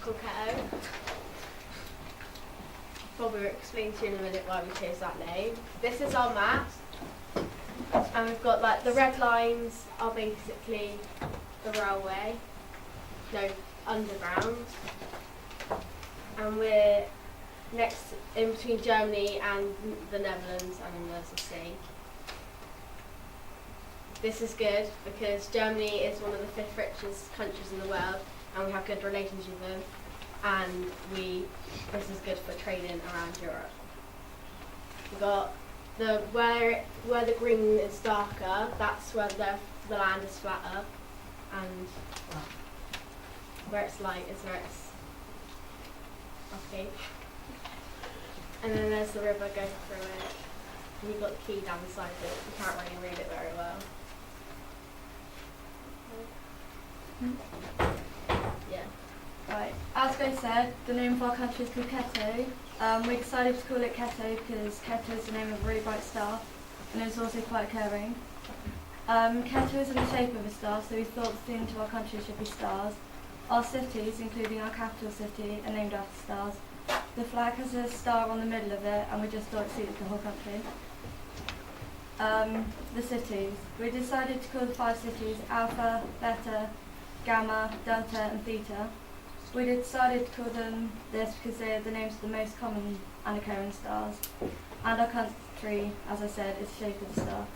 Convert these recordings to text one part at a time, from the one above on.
called Khetto. Probably will explain to you in a minute why we chose that name. This is our map, and we've got like the red lines are basically the railway, no, underground, and we're next in between Germany and the Netherlands, and then there's the sea. This is good because Germany is one of the 5th richest countries in the world, and we have good relations with them, and this is good for trading around Europe. We've got where the green is darker, that's where the land is flatter, and where it's light is where it's rocky. And then there's the river going through it, and you've got the key down the side of it. You can't really read it very well. Yeah. Right, as Grace said, the name of our country is called Khetto. We decided to call it Khetto because Khetto is the name of a really bright star, and it's also quite occurring. Khetto is in the shape of a star, so we thought the theme to our country should be stars. Our cities, including our capital city, are named after stars. The flag has a star on the middle of it, and we just thought it suited the whole country. The cities. We decided to call the 5 cities Alpha, Beta, Gamma, Delta and Theta. We decided to call them this because they are the names of the most common and occurring stars. And our country, as I said, is the shape of a star.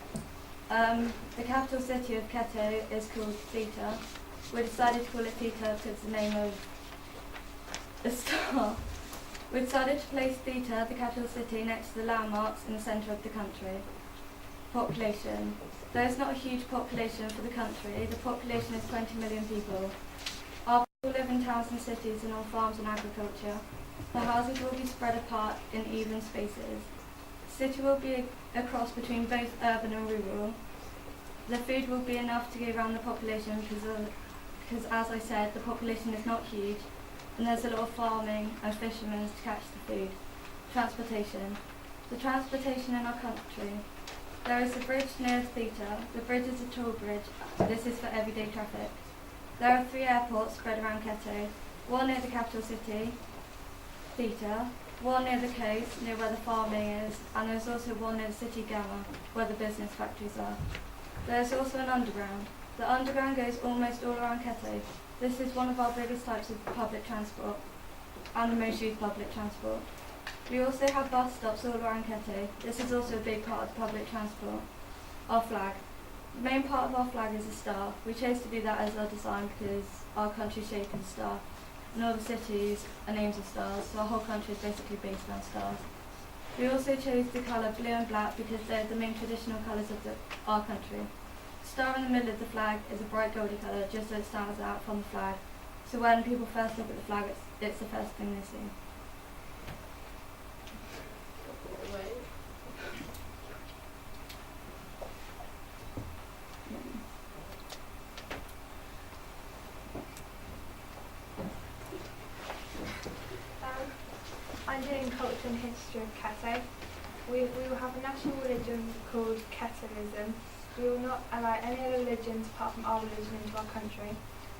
The capital city of Khetto is called Theta. We decided to call it Theta because it's the name of a star. We decided to place Theta, the capital city, next to the landmarks in the centre of the country. Population. There is not a huge population for the country. The population is 20 million people. Our people live in towns and cities and on farms and agriculture. The houses will be spread apart in even spaces. The city will be a cross between both urban and rural. The food will be enough to go around the population because, as I said, the population is not huge, and there's a lot of farming and fishermen to catch the food. Transportation. The transportation in our country. There is a bridge near Theta. The bridge is a toll bridge. This is for everyday traffic. There are 3 airports spread around Khetto. One near the capital city, Theta, one near the coast, near where the farming is, and there's also one near the city Gamma, where the business factories are. There's also an underground. The underground goes almost all around Khetto. This is one of our biggest types of public transport, and the most used public transport. We also have bus stops all around Khetto. This is also a big part of public transport. Our flag. The main part of our flag is a star. We chose to do that as our design because our country's shape is a star, and all the cities are names of stars, so our whole country is basically based on stars. We also chose the colour blue and black because they're the main traditional colours of our country. The star in the middle of the flag is a bright goldy colour, just so it stands out from the flag. So when people first look at the flag, it's the first thing they see. I'm doing culture and history of Khetto. We will have a national religion called Khettoism. We will not allow any other religions apart from our religion into our country.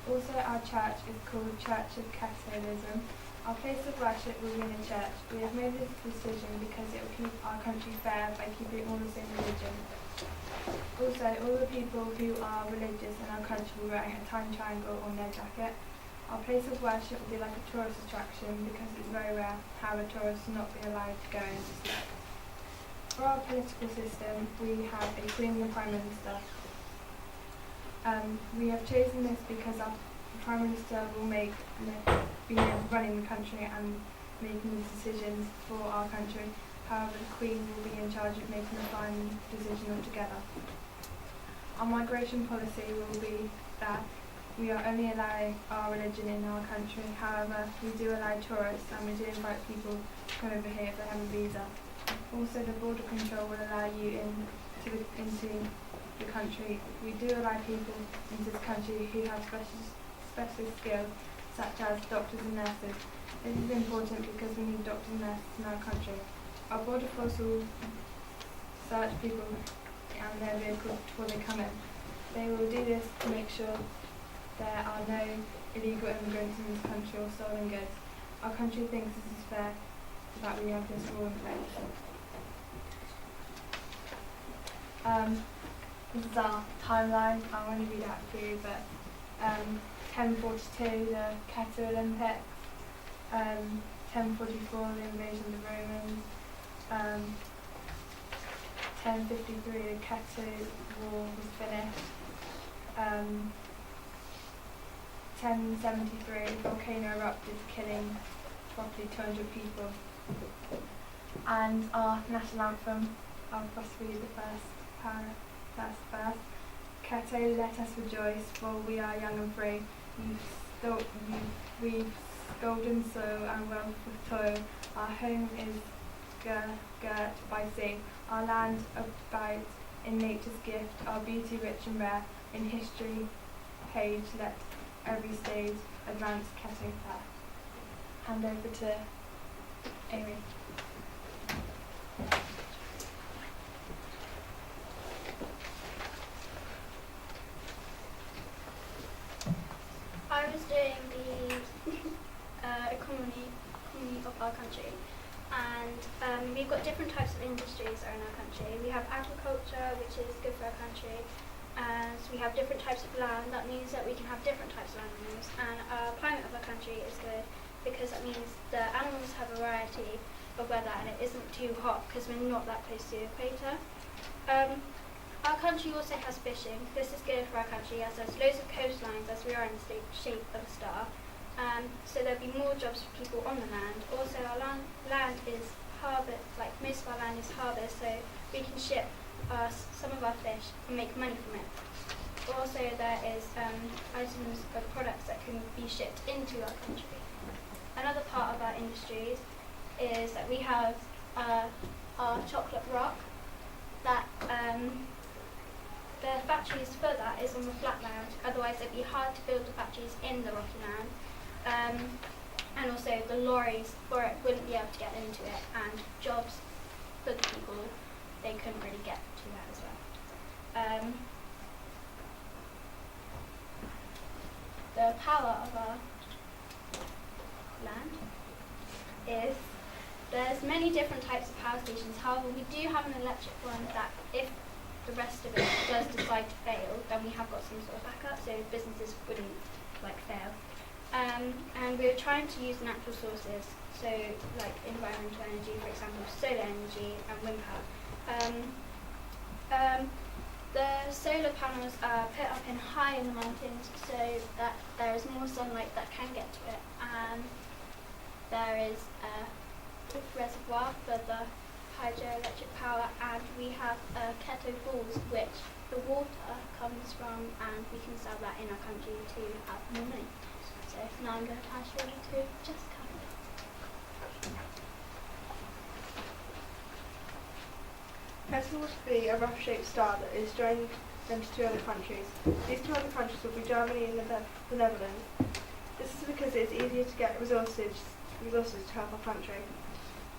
Also, our church is called Church of Khettoism. Our place of worship will be in a church. We have made this decision because it will keep our country fair by keeping all the same religion. Also, all the people who are religious in our country will be wearing a time triangle on their jacket. Our place of worship will be like a tourist attraction because it's very rare, however, tourists will not be allowed to go in to see. For our political system, we have a Queen and a Prime Minister. We have chosen this because our Prime Minister will be running the country and making decisions for our country. However, the Queen will be in charge of making the final decision altogether. Our migration policy will be that we are only allowing our religion in our country. However, we do allow tourists and we do invite people to come over here if they have a visa. Also, the border control will allow you into the country. We do allow people into this country who have specialist skills, such as doctors and nurses. This is important because we need doctors and nurses in our country. Our border force will search people and their vehicles before they come in. They will do this to make sure there are no illegal immigrants in this country or stolen goods. Our country thinks this is fair, that we have this rule in place. This is our timeline. I won't read out for you, but 1042, the Khetto Olympics, 1044, the invasion of the Romans, 1053, the Khetto War was finished, 1073, the volcano erupted, killing roughly 200 people. And our national anthem, I'll possibly read the first verse. Khetto, let us rejoice, for we are young and free. We've golden soil and wealth of toil. Our home is girt by sea. Our land abides in nature's gift. Our beauty rich and rare. In history page, let every stage advance Khetto fair. Hand over to Amy. I was doing the economy of our country, and we've got different types of industries in our country. We have agriculture, which is good for our country, and we have different types of land. That means that we can have different types of animals, and our climate of our country is good because that means the animals have a variety of weather and it isn't too hot because we're not that close to the equator. Our country also has fishing. This is good for our country as there's loads of coastlines as we are in the shape of a star. So there'll be more jobs for people on the land. Also our land is harvest, like most of our land is harvest, so we can ship some of our fish and make money from it. Also there is items of products that can be shipped into our country. Another part of our industries is that we have our chocolate rock that the factories for that is on the flat land, otherwise it'd be hard to build the factories in the rocky land. And also the lorries for it wouldn't be able to get into it, and jobs for the people, they couldn't really get to that as well. The power of our land is there's many different types of power stations. However, we do have an electric one that if the rest of it does decide to fail, then we have got some sort of backup, so businesses wouldn't fail. And we're trying to use natural sources, so like environmental energy, for example, solar energy and wind power. The solar panels are put up in high in the mountains so that there is more sunlight that can get to it, and there is a reservoir for the hydroelectric power, and we have Khetto Falls, which the water comes from, and we can sell that in our country to have more money. So now I'm going to pass you over to Jessica. Khetto would be a rough-shaped star that is joined into two other countries. These two other countries will be Germany and the Netherlands. This is because it is easier to get resources to help our country.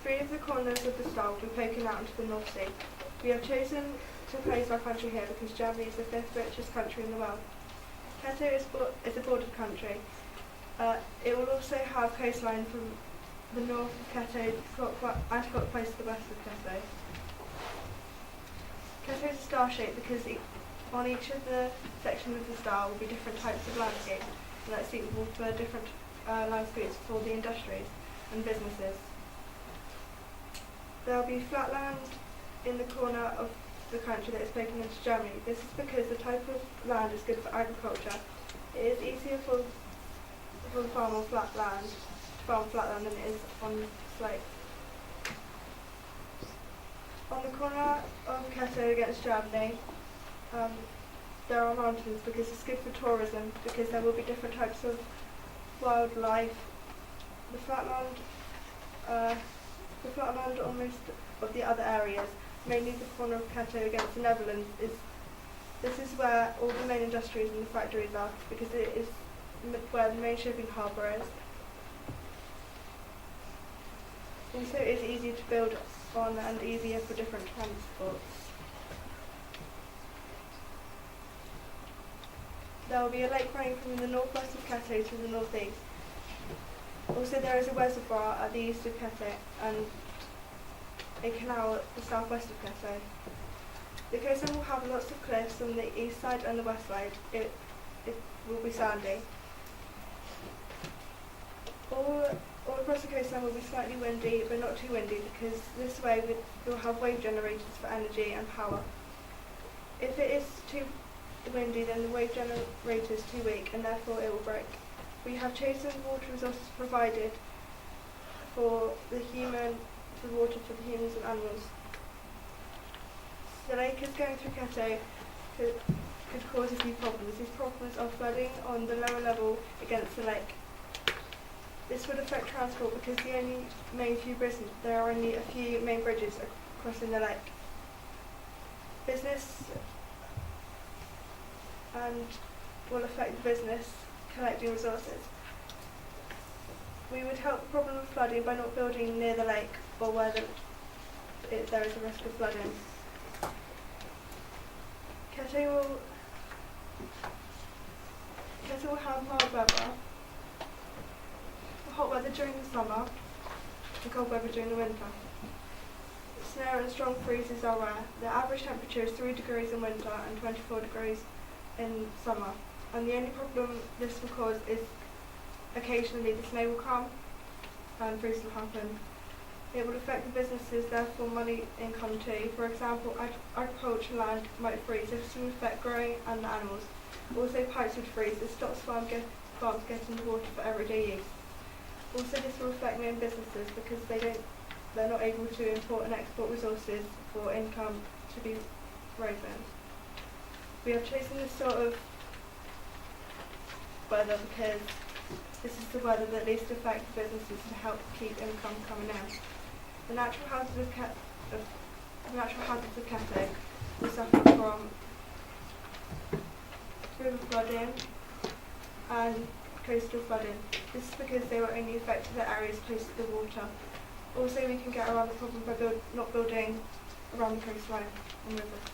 3 of the corners of the star will be poking out into the North Sea. We have chosen to place our country here because Germany is the 5th richest country in the world. Khetto is a bordered country. It will also have coastline from the north of Khetto anti-clockwise to the west of Khetto. Khetto is a star shape because on each of the sections of the star will be different types of landscape, and that's suitable for different landscapes for the industries and businesses. There will be flat land in the corner of the country that is poking into Germany. This is because the type of land is good for agriculture. It is easier for the farm on flat land than it is on slope. On the corner of Khetto against Germany, there are mountains because it's good for tourism, because there will be different types of wildlife. The flatland on most of the other areas, mainly the corner of Khetto against the Netherlands, this is where all the main industries and the factories are, because it is where the main shipping harbour is. Also, it is easier to build on and easier for different transports. There will be a lake running from the northwest of Khetto to the northeast. Also, there is a reservoir at the east of Khetto and a canal at the southwest of Khetto. The coastline will have lots of cliffs on the east side and the west side. It will be sandy. All across the coastline will be slightly windy, but not too windy, because this way we'll have wave generators for energy and power. If it is too windy, then the wave generator is too weak, and therefore it will break. We have chosen water resources provided for the water for the humans and animals. The lake is going through Khetto could cause a few problems. These problems are flooding on the lower level against the lake. This would affect transport because there are only a few main bridges crossing the lake. Business and will affect the business collecting resources. We would help the problem of flooding by not building near the lake or where there is a risk of flooding. Khetto will have mild weather, hot weather during the summer, and cold weather during the winter. Snow and strong freezes are rare. The average temperature is 3 degrees in winter and 24 degrees in summer. And the only problem this will cause is occasionally the snow will come and freeze will happen. It will affect the businesses, therefore money income too. For example, agricultural land might freeze. This will affect growing and the animals. Also pipes would freeze. This stops farms getting the water for everyday use. Also this will affect main businesses because they're not able to import and export resources for income to be raised. We have chosen this sort of weather because this is the weather that least affects businesses to help keep income coming in. The natural hazards of Khetto will suffer from river flooding and coastal flooding. This is because they were only affected at areas close to the water. Also, we can get around the problem by not building around the coastline and rivers.